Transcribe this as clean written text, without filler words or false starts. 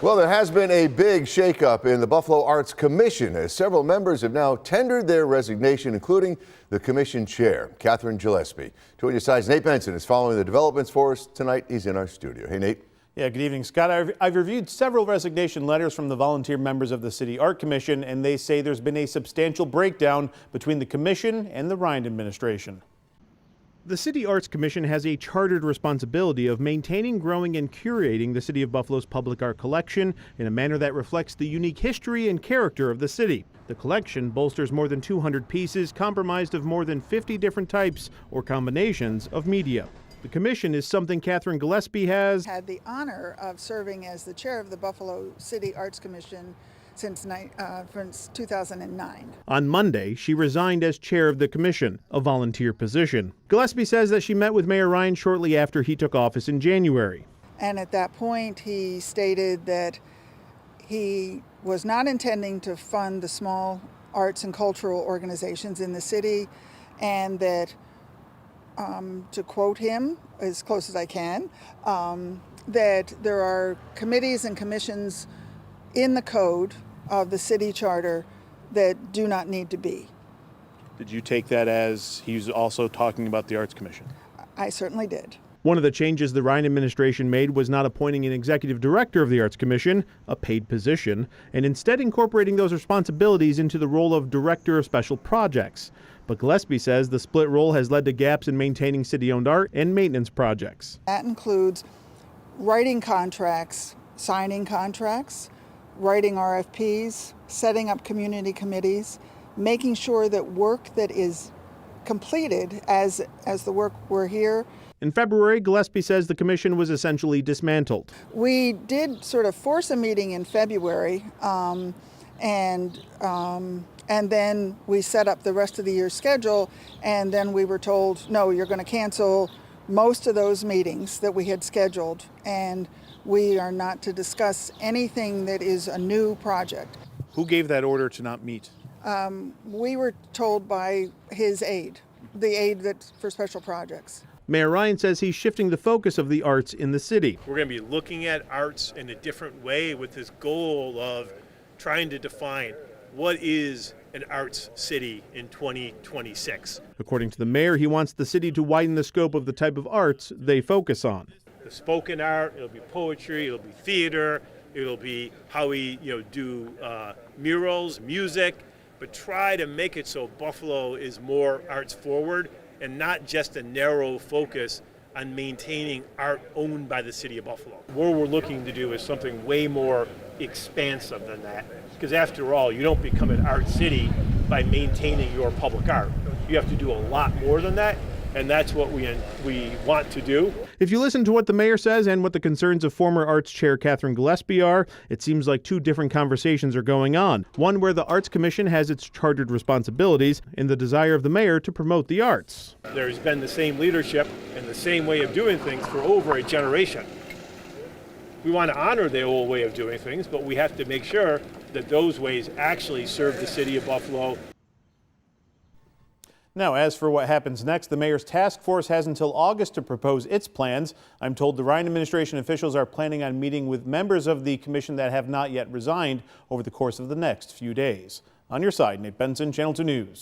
Well, there has been a big shakeup in the Buffalo Arts Commission as several members have now tendered their resignation, including the commission chair, Catherine Gillespie. 2 on your side's Nate Benson is following the developments for us tonight. He's in our studio. Hey, Nate. Yeah, good evening, Scott. I've reviewed several resignation letters from the volunteer members of the City Art Commission, and they say there's been a substantial breakdown between the commission and the Ryan administration. The City Arts Commission has a chartered responsibility of maintaining, growing, and curating the City of Buffalo's public art collection in a manner that reflects the unique history and character of the city. The collection bolsters more than 200 pieces comprised of more than 50 different types or combinations of media. The commission is something Catherine Gillespie has had the honor of serving as the chair of the Buffalo City Arts Commission since 2009. On Monday, she resigned as chair of the commission, a volunteer position. Gillespie says that she met with Mayor Ryan shortly after he took office in January. And at that point, he stated that he was not intending to fund the small arts and cultural organizations in the city, and that, to quote him as close as I can, that there are committees and commissions in the code of the city charter that do not need to be. Did you take that as he's also talking about the Arts Commission? I certainly did. One of the changes the Ryan administration made was not appointing an executive director of the Arts Commission, a paid position, and instead incorporating those responsibilities into the role of director of special projects. But Gillespie says the split role has led to gaps in maintaining city-owned art and maintenance projects. That includes writing contracts, signing contracts, writing RFPs, setting up community committees, making sure that work that is completed as the work we're here. In February, Gillespie says the commission was essentially dismantled. We did sort of force a meeting in February, and then we set up the rest of the year's schedule, and then we were told, no, you're going to cancel most of those meetings that we had scheduled, and we are not to discuss anything that is a new project. Who gave that order to not meet? We were told by his aide, the aide that's for special projects. Mayor Ryan says he's shifting the focus of the arts in the city. We're going to be looking at arts in a different way with this goal of trying to define what is an arts city in 2026. According to the mayor, he wants the city to widen the scope of the type of arts they focus on. The spoken art, it'll be poetry, it'll be theater, it'll be how we do murals, music, but try to make it so Buffalo is more arts forward and not just a narrow focus on maintaining art owned by the city of Buffalo. What we're looking to do is something way more expansive than that, because after all, you don't become an art city by maintaining your public art. You have to do a lot more than that, and that's what we want to do. If you listen to what the mayor says and what the concerns of former arts chair Catherine Gillespie are, it seems like two different conversations are going on. One where the Arts Commission has its chartered responsibilities and the desire of the mayor to promote the arts. There's been the same leadership and the same way of doing things for over a generation. We want to honor the old way of doing things, but we have to make sure that those ways actually serve the city of Buffalo. Now, as for what happens next, the mayor's task force has until August to propose its plans. I'm told the Ryan administration officials are planning on meeting with members of the commission that have not yet resigned over the course of the next few days. On your side, Nate Benson, Channel 2 News.